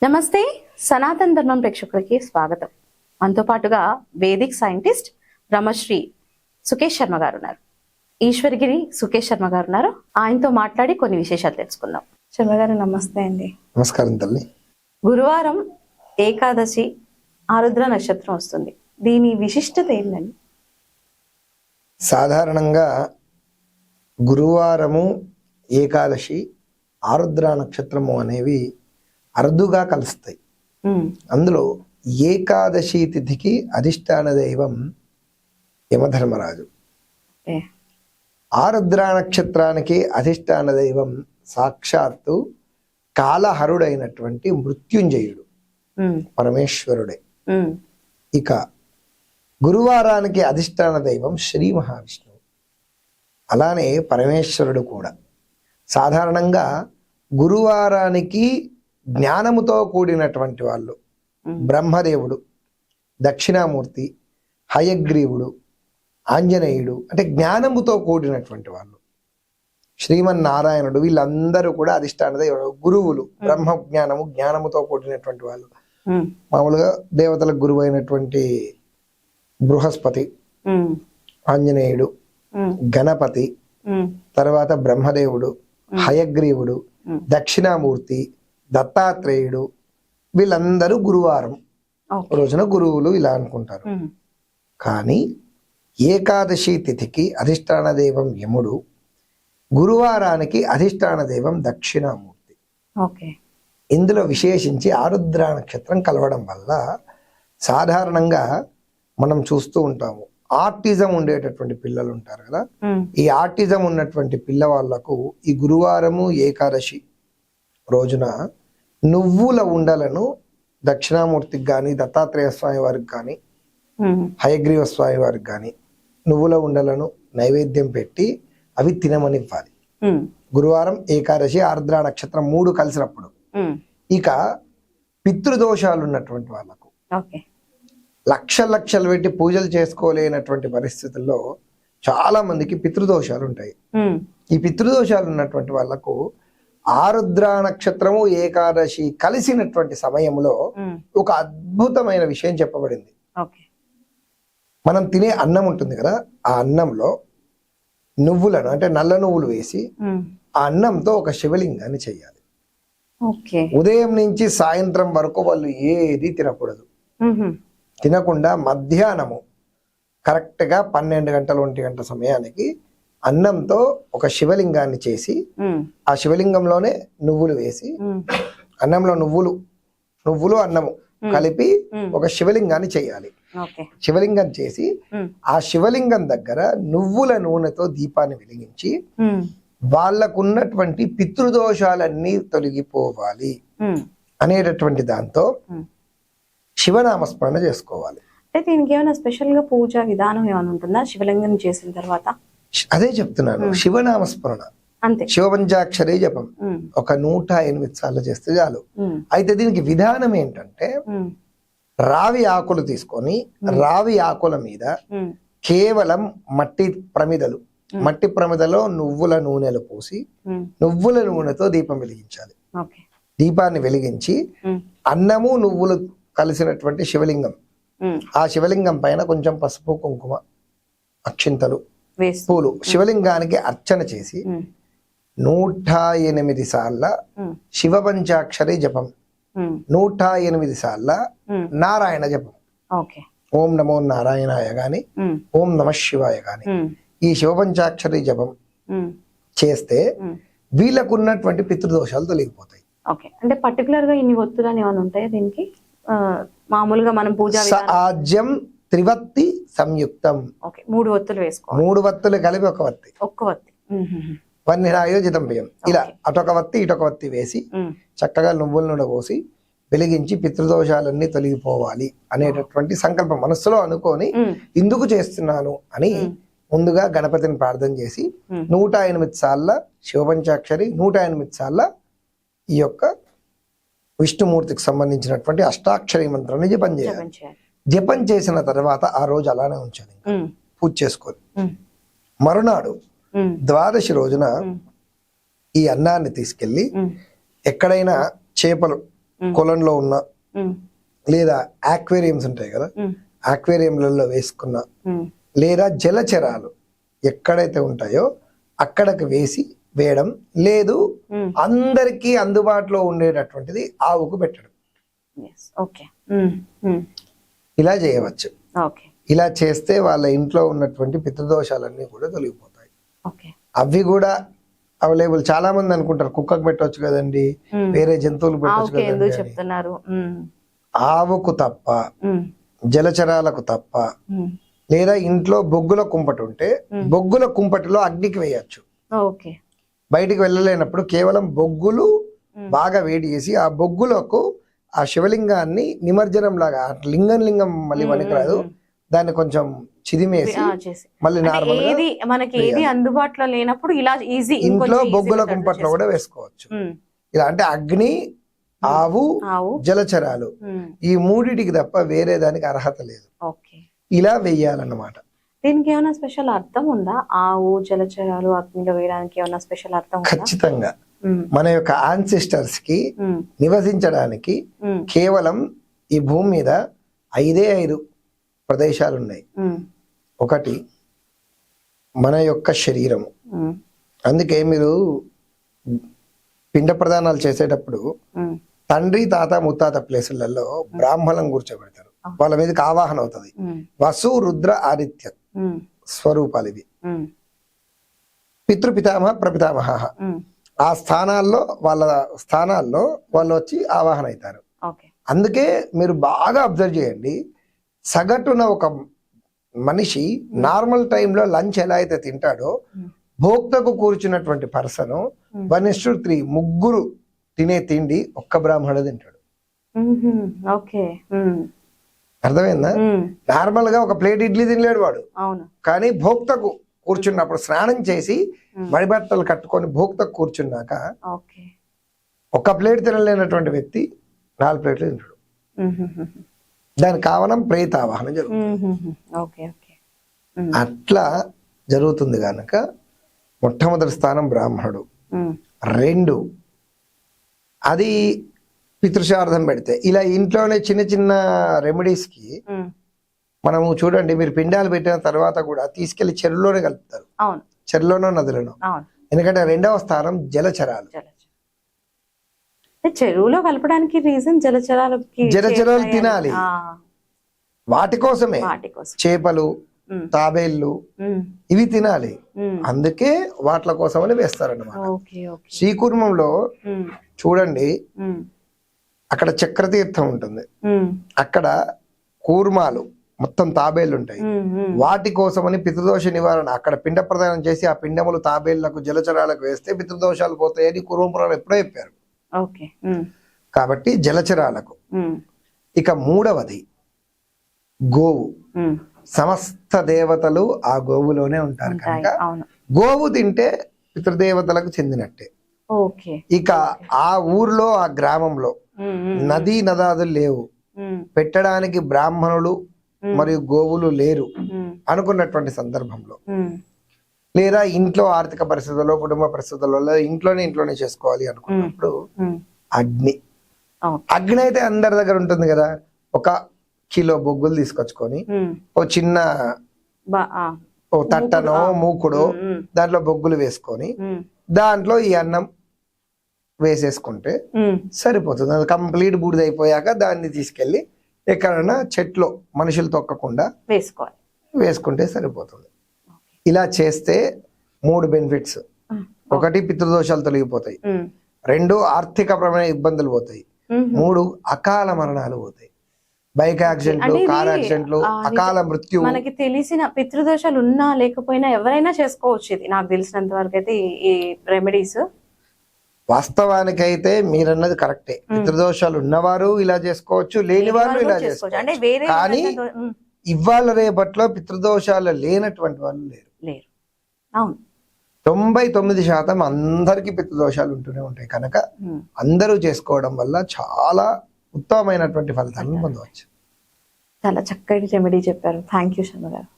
నమస్తే, సనాతన ధర్మం ప్రేక్షకులకి స్వాగతం. మనతో పాటుగా వేదిక్ సైంటిస్ట్ బ్రహ్మశ్రీ సుకేష్ శర్మ గారు ఉన్నారు. ఈశ్వరగిరి సుకేష్ శర్మ గారు ఉన్నారు. ఆయనతో మాట్లాడి కొన్ని విశేషాలు తెలుసుకుందాం. శర్మ గారు నమస్తే అండి. నమస్కారం తల్లి. గురువారం ఏకాదశి ఆరుద్ర నక్షత్రం వస్తుంది. దీని విశిష్టత ఏంటండి? సాధారణంగా గురువారము, ఏకాదశి, ఆరుద్ర నక్షత్రము అనేవి అరుదుగా కలుస్తాయి. అందులో ఏకాదశి తిథికి అధిష్టాన దైవం యమధర్మరాజు, ఆరుద్ర నక్షత్రానికి అధిష్టాన దైవం సాక్షాత్తు కాలహరుడైనటువంటి మృత్యుంజయుడు పరమేశ్వరుడే. ఇక గురువారానికి అధిష్టాన దైవం శ్రీ మహావిష్ణువు, అలానే పరమేశ్వరుడు కూడా. సాధారణంగా గురువారానికి జ్ఞానముతో కూడినటువంటి వాళ్ళు బ్రహ్మదేవుడు, దక్షిణామూర్తి, హయగ్రీవుడు, ఆంజనేయుడు, అంటే జ్ఞానముతో కూడినటువంటి వాళ్ళు, శ్రీమన్నారాయణుడు, వీళ్ళందరూ కూడా అధిష్టాన దైవం గురువులు. బ్రహ్మ జ్ఞానముతో కూడినటువంటి వాళ్ళు. మామూలుగా దేవతలకు గురువు అయినటువంటి బృహస్పతి, ఆంజనేయుడు, గణపతి, తర్వాత బ్రహ్మదేవుడు, హయగ్రీవుడు, దక్షిణామూర్తి, దత్తాత్రేయుడు, వీళ్ళందరూ గురువారం రోజున గురువులు ఇలా అనుకుంటారు. కానీ ఏకాదశి తిథికి అధిష్టాన దైవం యముడు, గురువారానికి అధిష్టాన దైవం దక్షిణామూర్తి. ఇందులో విశేషించి ఆరుద్ర నక్షత్రం కలవడం వల్ల సాధారణంగా మనం చూస్తూ ఉంటాము, ఆర్టిజం ఉండేటటువంటి పిల్లలు ఉంటారు కదా, ఈ ఆర్టిజం ఉన్నటువంటి పిల్లవాళ్లకు ఈ గురువారము, ఏకాదశి రోజున నువ్వుల ఉండలను దక్షిణామూర్తికి కానీ, దత్తాత్రేయ స్వామి వారికి కానీ, హయగ్రీవ స్వామి వారికి కానీ నువ్వుల ఉండలను నైవేద్యం పెట్టి అవి తినమనివ్వాలి. గురువారం, ఏకాదశి, ఆర్ద్ర నక్షత్రం 3 కలిసినప్పుడు. ఇక పితృదోషాలు ఉన్నటువంటి వాళ్ళకు లక్షలు పెట్టి పూజలు చేసుకోలేనటువంటి పరిస్థితుల్లో చాలా మందికి పితృదోషాలు ఉంటాయి. ఈ పితృదోషాలు ఉన్నటువంటి వాళ్ళకు ఆరుద్ర నక్షత్రము, ఏకాదశి కలిసినటువంటి సమయంలో ఒక అద్భుతమైన విషయం చెప్పబడింది. మనం తినే అన్నం ఉంటుంది కదా, ఆ అన్నంలో నువ్వులను, అంటే నల్ల నువ్వులు వేసి ఆ అన్నంతో ఒక శివలింగాన్ని చెయ్యాలి. ఉదయం నుంచి సాయంత్రం వరకు వాళ్ళు ఏది తినకూడదు. తినకుండా మధ్యాహ్నము కరెక్ట్ గా 12 గంటల 1 గంట సమయానికి అన్నంతో ఒక శివలింగాన్ని చేసి ఆ శివలింగంలోనే నువ్వులు వేసి, అన్నంలో నువ్వులు అన్నము కలిపి ఒక శివలింగాన్ని చేయాలి. శివలింగం చేసి ఆ శివలింగం దగ్గర నువ్వుల నూనెతో దీపాన్ని వెలిగించి వాళ్ళకున్నటువంటి పితృదోషాలన్నీ తొలగిపోవాలి అనేటటువంటి దాంతో శివనామస్మరణ చేసుకోవాలి. అంటే దీనికి ఏమైనా స్పెషల్ గా పూజ విధానం ఏమైనా ఉంటుందా శివలింగం చేసిన తర్వాత? అదే చెప్తున్నాను, శివనామస్మరణ అంతే. శివపంచాక్షరి జపం ఒక 108 సార్లు చేస్తే చాలు. అయితే దీనికి విధానం ఏంటంటే, రావి ఆకులు తీసుకొని రావి ఆకుల మీద కేవలం మట్టి ప్రమిదలో నువ్వుల నూనెలు పోసి నువ్వుల నూనెతో దీపం వెలిగించాలి. దీపాన్ని వెలిగించి అన్నము నువ్వులు కలిసినటువంటి శివలింగం, ఆ శివలింగం పైన కొంచెం పసుపు, కుంకుమ, అక్షింతలు, పూలు శివలింగానికి అర్చన చేసి 108 సార్ల శివపంచాక్షరి జపం, 108 సార్ల నారాయణ జపం, ఓం నమో నారాయణాయ గాని, ఓం నమ శివాయ గాని, ఈ శివపంచాక్షరి జపం చేస్తే వీళ్ళకున్నటువంటి పితృదోషాలు తొలగిపోతాయి. అంటే పర్టికులర్ గా ఇన్ని ఒత్తులు ఏమైనా ఉంటాయా దీనికి? మామూలుగా మనం పూజ ఆజ్యం త్రివత్తి సంయుక్తం, 3 ఒత్తులు వేసుకోవాలి. 3 వత్తులు కలిపి ఒక్క వత్తి వన్నిరాయోజితం బియ్యం, ఇలా అటొక వత్తి ఇటొక వత్తి వేసి చక్కగా నువ్వుల నూనె పోసి వెలిగించి పితృదోషాలన్నీ తొలగిపోవాలి అనేటటువంటి సంకల్పం మనస్సులో అనుకొని ఇందుకు చేస్తున్నాను అని ముందుగా గణపతిని ప్రార్థన చేసి 108 సార్ల శివపంచాక్షరి, 108 సార్ల ఈ యొక్క విష్ణుమూర్తికి సంబంధించినటువంటి అష్టాక్షరి మంత్రాన్ని జపం చేయాలి. జపం చేసిన తర్వాత ఆ రోజు అలానే ఉంచాలి, పూజ చేసుకోవాలి. మరునాడు ద్వాదశి రోజున ఈ అన్నాన్ని తీసుకెళ్లి ఎక్కడైనా చేపలు కొలంలో ఉన్న ఉమ్, లేదా ఆక్వేరియంస్ ఉంటాయి కదా, ఉమ్, ఆక్వేరియంలలో వేసుకున్న ఉమ్, లేదా జలచరాలు ఎక్కడైతే ఉంటాయో అక్కడికి వేయడం లేదు. ఉమ్. అందరికీ అందుబాటులో ఉండేటటువంటిది ఆవుకు పెట్టడం. Yes. Okay. ఉమ్, ఉమ్. ఇలా చేయవచ్చు. ఓకే ఇలా చేస్తే వాళ్ళ ఇంట్లో ఉన్నటువంటి పితృదోషాలన్నీ కూడా తొలగిపోతాయి. ఓకే అవి కూడా అవైలబుల్. చాలా మంది అనుకుంటారు కుక్కకు పెట్టవచ్చు కదండి, వేరే జంతువులు పెట్టవచ్చు ఆవుకి ఎందుకు కదండి అని. చెప్తున్నారు? ఉమ్, ఆవుకు తప్ప, ఉమ్, జలచరాలకు తప్ప, ఉమ్. లేదా ఇంట్లో బొగ్గుల కుంపటి ఉంటే బొగ్గుల కుంపటిలో అగ్నికి వేయచ్చు. ఓకే బయటికి వెళ్ళలేనప్పుడు కేవలం బొగ్గులు బాగా వేడి చేసి ఆ బొగ్గులకు ఆ శివలింగాన్ని నిమజ్జనం లాగా, లింగం మళ్ళీ పనికిరాదు, దాన్ని కొంచెం చిదిమేసి చేసి మళ్ళీ అంటే నార్మల్ గా ఏది మనకి ఏది అందుబాటులో లేనప్పుడు ఇలా ఈజీ ఇంట్లో బొగ్గుల కుంపట్లో కూడా వేసుకోవచ్చు. ఇలా అంటే అగ్ని, ఆవు, ఆవు, జలచరాలు ఈ మూడిటికి తప్ప వేరే దానికి అర్హత లేదు. ఓకే. ఇలా వెయ్యాలన్నమాట. దీనికి ఏమైనా స్పెషల్ అర్థం ఉందా? ఆవు, జలచరాలు అగ్నిలో వేయడానికి ఏమైనా స్పెషల్ అర్థం ఉందా? ఖచ్చితంగా మన యొక్క ఆన్సిస్టర్స్ కి నివసించడానికి కేవలం ఈ భూమి మీద 5 ప్రదేశాలు ఉన్నాయి. ఒకటి మన యొక్క శరీరము. అందుకే మీరు పిండ ప్రదానాలు చేసేటప్పుడు తండ్రి, తాత, ముత్తాత ప్లేసులలో బ్రాహ్మణం కూర్చోబెడతారు. వాళ్ళ మీదకి ఆవాహన అవుతుంది. వసు, రుద్ర, ఆదిత్య స్వరూపాలు ఇవి. పితృపితామహ, ప్రపితామహ ఆ స్థానాల్లో వాళ్ళు వచ్చి ఆవాహన అవుతారు. అందుకే మీరు బాగా అబ్జర్వ్ చేయండి, సగటున ఒక మనిషి నార్మల్ టైంలో లంచ్ ఎలా అయితే తింటాడో, భోక్తకు కూర్చున్నటువంటి పర్సన్ 1:3 ముగ్గురు తినే తిండి ఒక్క బ్రాహ్మణుడు తింటాడు. అర్థమైందా? నార్మల్ గా ఒక ప్లేట్ ఇడ్లీ తినలేడు వాడు. కానీ భోక్తకు కూర్చున్నప్పుడు స్నానం చేసి మడిబట్టలు కట్టుకొని భోక్తకు కూర్చున్నాక ఒక ప్లేట్ తినలేనటువంటి వ్యక్తి 4 ప్లేట్లు తింటాడు. దానికి కావడం ప్రేతావాహన జరుగుతుంది. అట్లా జరుగుతుంది కనుక మొట్టమొదటి స్థానం బ్రాహ్మణుడు. 2 అది పితృశార్థం పెడితే. ఇలా ఇంట్లోనే చిన్న చిన్న రెమెడీస్ కి మనము చూడండి, మీరు పిండాలు పెట్టిన తర్వాత కూడా తీసుకెళ్లి చెరువులోనే కలుపుతారు. చెరువులోనో నదులను. ఎందుకంటే 2వ స్థానం జలచరాలు. చెరువులో కలపడానికి రీజన్ జలచరాలు తినాలి, వాటి కోసమే. చేపలు, తాబేళ్లు ఇవి తినాలి. అందుకే వాట్ల కోసమని వేస్తారన్నమాట. శ్రీకూర్మంలో చూడండి, అక్కడ చక్రతీర్థం ఉంటుంది. అక్కడ కూర్మాలు మొత్తం తాబేళ్లు ఉంటాయి. వాటి కోసమని పితృదోష నివారణ అక్కడ పిండ ప్రదానం చేసి ఆ పిండములు తాబేళ్లకు, జలచరాలకు వేస్తే పితృదోషాలు పోతాయని కురుపురాలు ఎప్పుడో చెప్పారు. కాబట్టి జలచరాలకు. ఇక 3వది గోవు. సమస్త దేవతలు ఆ గోవులోనే ఉంటారు కనుక గోవు తింటే పితృదేవతలకు చెందినట్టే. ఇక ఆ ఊర్లో, ఆ గ్రామంలో నదీ నదాదులు లేవు, పెట్టడానికి బ్రాహ్మణులు మరియు గోవులు లేరు అనుకున్నటువంటి సందర్భంలో, లేదా ఇంట్లో ఆర్థిక పరిస్థితుల్లో, కుటుంబ పరిస్థితుల్లో ఇంట్లోనే చేసుకోవాలి అనుకున్నప్పుడు అగ్ని. అగ్ని అయితే అందరి దగ్గర ఉంటుంది కదా. 1 కిలో బొగ్గులు తీసుకొచ్చుకొని ఓ చిన్న తట్టనో మూకుడో దాంట్లో బొగ్గులు వేసుకొని దాంట్లో ఈ అన్నం వేసేసుకుంటే సరిపోతుంది. అది కంప్లీట్ బూడిదైపోయాక దాన్ని తీసుకెళ్లి ఎక్కడైనా చెట్లో మనుషులు తొక్కకుండా వేసుకుంటే సరిపోతుంది. ఇలా చేస్తే 3 బెనిఫిట్స్. 1 పితృదోషాలు తొలగిపోతాయి, 2 ఆర్థికపరమైన ఇబ్బందులు పోతాయి, 3 అకాల మరణాలు పోతాయి. బైక్ యాక్సిడెంట్లు, కార్ యాక్సిడెంట్లు, అకాల మృత్యు. మనకి తెలిసిన పితృదోషాలు ఉన్నా లేకపోయినా ఎవరైనా చేసుకోవచ్చు. ఇది నాకు తెలిసినంత వరకు అయితే ఈ రెమెడీస్. వాస్తవానికైతే మీరన్నది కరెక్టే. పితృదోషాలు ఉన్నవారు ఇలా చేసుకోవచ్చు, లేని వాళ్ళు ఇలా చేసుకోవచ్చు. కానీ ఇవాళ రేపట్లో పితృదోషాలు లేనటువంటి వాళ్ళు లేరు. 99% అందరికీ పితృదోషాలు ఉంటూనే ఉంటాయి కనుక అందరూ చేసుకోవడం వల్ల చాలా ఉత్తమమైనటువంటి ఫలితాలను పొందవచ్చు. చాలా చక్కటి రెమెడీ చెప్పారు. థ్యాంక్ యూ శర్మ గారు.